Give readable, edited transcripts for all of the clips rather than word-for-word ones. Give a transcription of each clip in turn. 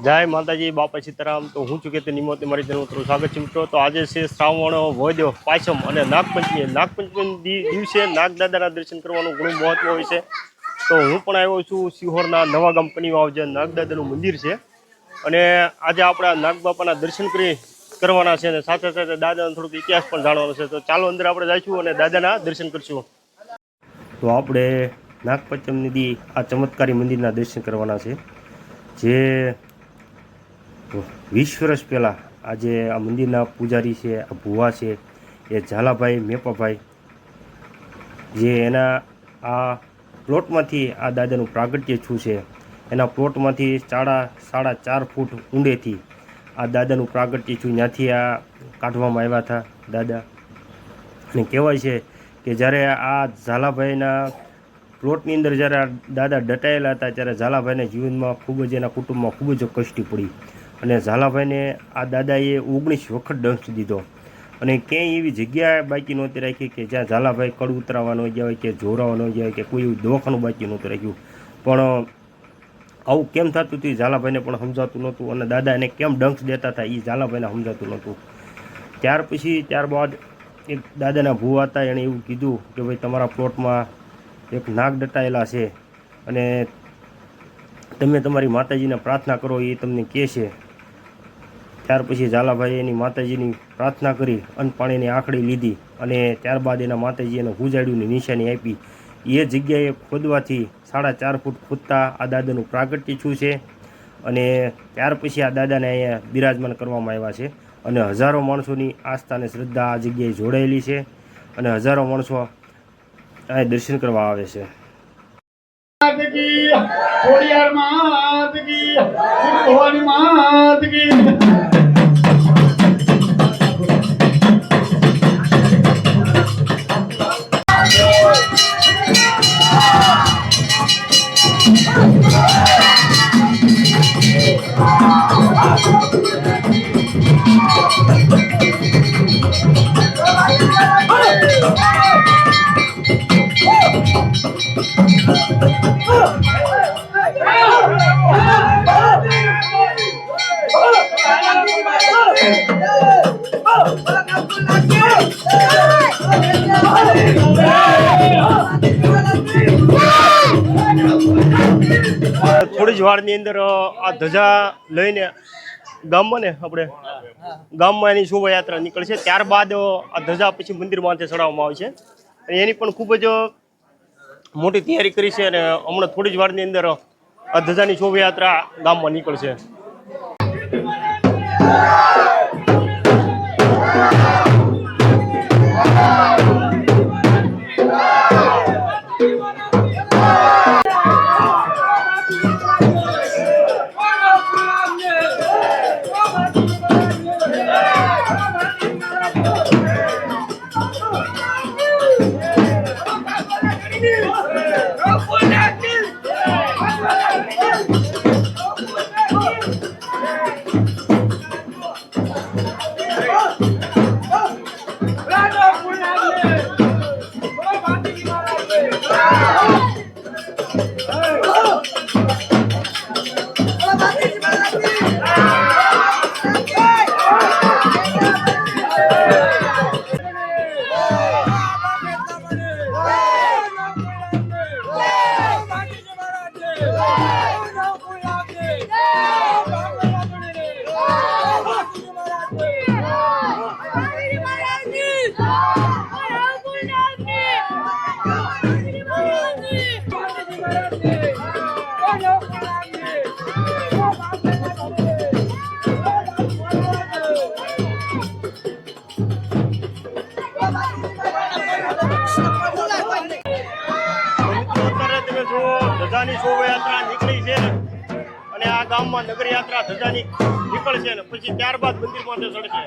જય માતાજી બાપા સીતારામ। તો હું છું કે નિમોતે મારી જન્મ તમારું સ્વાગત છે મિત્રો। તો આજે છે શ્રાવણ વૈદ્ય પાંચમ અને નાગપંચમી। નાગપંચમી દિવસે નાગદાદાના દર્શન કરવાનું ઘણું મહત્વ હોય છે। તો હું પણ આવ્યો છું સિહોરના નવા ગામ કનીવાવ જે નાગદાદાનું મંદિર છે અને આજે આપણે નાગબાપાના દર્શન કરવાના છે અને સાથે સાથે દાદાનો થોડોક ઇતિહાસ પણ જાણવાનો છે। તો ચાલો અંદર આપણે જઈશું અને દાદાના દર્શન કરશું। તો આપણે નાગપંચમની દી આ ચમત્કારી મંદિરના દર્શન કરવાના છે જે 20 વર્ષ પહેલાં આજે આ મંદિરના પૂજારી છે, આ ભુવા છે, એ ઝાલાભાઈ મેપાભાઈ જે એના આ પ્લોટમાંથી આ દાદાનું પ્રાગટ્ય છું છે। એના પ્લોટમાંથી 4.5 ફૂટ ઊંડેથી આ દાદાનું પ્રાગટ્ય છું ત્યાંથી આ કાઢવામાં આવ્યા હતા દાદા। અને કહેવાય છે કે જ્યારે આ ઝાલાભાઈના પ્લોટની અંદર જ્યારે દાદા દટાયેલા હતા ત્યારે ઝાલાભાઈને જીવનમાં ખૂબ જ એના કુટુંબમાં ખૂબ જ કષ્ટી પડી અને ઝાલાભાઈને આ દાદાએ 19 વખત દંશ દીધો અને ક્યાંય એવી જગ્યા બાકી નહોતી રાખી કે જ્યાં ઝાલાભાઈ કડ ઉતરાવા ન ગયા હોય કે જોરાવા ન ગયા હોય કે કોઈ દવાખાનું બાકી નહોતું રાખ્યું। પણ આવું કેમ થતું હતું ઝાલાભાઈને પણ સમજાતું નહોતું અને દાદા એને કેમ ડંખ દેતા હતા એ ઝાલાભાઈને સમજાતું નહોતું। ત્યારબાદ એક દાદાના ભૂવા હતા એણે એવું કીધું કે ભાઈ તમારા પ્લોટમાં એક નાગ દટાયેલા છે અને તમે તમારી માતાજીને પ્રાર્થના કરો એ તમને કહે છે। ત્યાર પછી ઝાલાભાઈએ એની માતાજીની પ્રાર્થના કરી અન્ન પાણીની આંખડી લીધી અને ત્યારબાદ એના માતાજી એને હુજાડ્યુંની નિશાની આપી। એ જગ્યાએ ખોદવાથી 4.5 ફૂટ ખોદતા આ દાદાનું પ્રાગટ્ય છું છે અને ત્યાર પછી આ દાદાને અહીંયા બિરાજમાન કરવામાં આવ્યા છે અને હજારો માણસોની આસ્થા અને શ્રદ્ધા આ જગ્યાએ જોડાયેલી છે અને હજારો માણસો અહીં દર્શન કરવા આવે છે। થોડી જ વારની અંદર આ ધજા લઈને ગામમાં ને આપણે ગામમાં એની શોભાયાત્રા નીકળશે। ત્યારબાદ આ ધજા પછી મંદિર માથે ચડાવવામાં આવે છે અને એની પણ ખૂબ જ મોટી તૈયારી કરી છે અને હમણાં થોડી જ વારની અંદર આ ધજાની શોભાયાત્રા ગામમાં નીકળશે। ધજાની શોભાયાત્રા નીકળી છે અને આ ગામમાં નગરયાત્રા ધજાની નીકળશે ને પછી ત્યારબાદ મંદિરમાં ચડશે।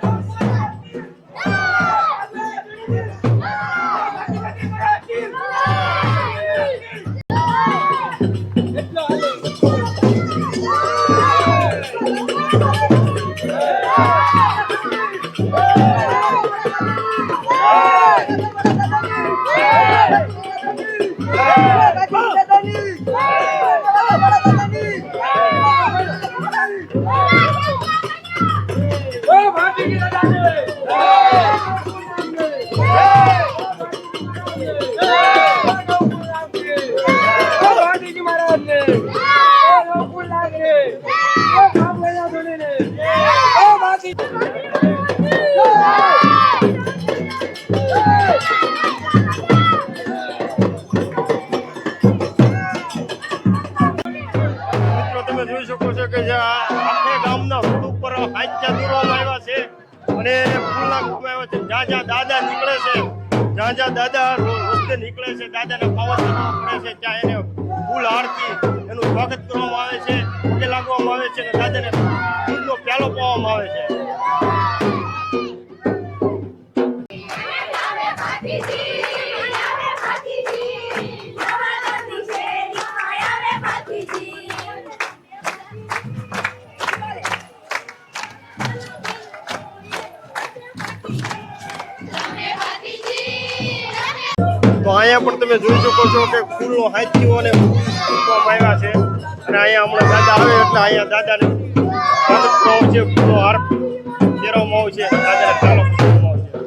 પગથિયા દોરવામાં આવ્યા છે અને ફૂલના મૂકવામાં આવ્યા છે. જ્યાં જ્યાં દાદા નીકળે છે, જ્યાં જ્યાં દાદા રસ્તે નીકળે છે, દાદાને પાવન કરવા પડે છે, ત્યાં એને ફૂલ હારથી એનું સ્વાગત કરવામાં આવે છે, પગે લાગવામાં આવે છે અને દાદાને ફૂલનો પ્યાલો પાવામાં આવે છે. તો અહીંયા પણ તમે જોઈ શકો છો કે ફૂલનો હાથીઓને મૂકવામાં આવ્યા છે અને અહીંયા હમણાં દાદા આવે એટલે અહીંયા દાદાને સ્વાગત કરવામાં છે, ફૂલનો હાર પહેરવામાં આવે છે, દાદાને ચાલો મૂકવામાં આવે છે.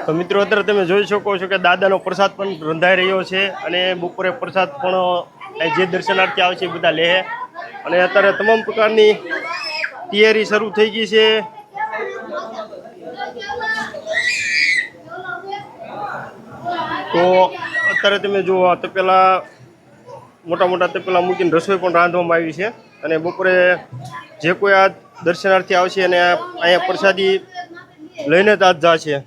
તો મિત્રો અત્યારે તમે જોઈ શકો છો કે દાદાનો પ્રસાદ પણ રંધાઈ રહ્યો છે અને બપોરે પ્રસાદ પણ જે દર્શનાર્થી આવે છે એ બધા લે અને અત્યારે તમામ પ્રકારની તૈયારી શરૂ થઈ ગઈ છે. તો અત્યારે તમે જુઓ તપેલા મોટા મોટા તપેલા મૂકીને રસોઈ પણ રાંધવામાં આવી છે અને બપોરે જે કોઈ આ દર્શનાર્થી આવશે અને અહીંયા પ્રસાદી લઈને જ આજ જશે.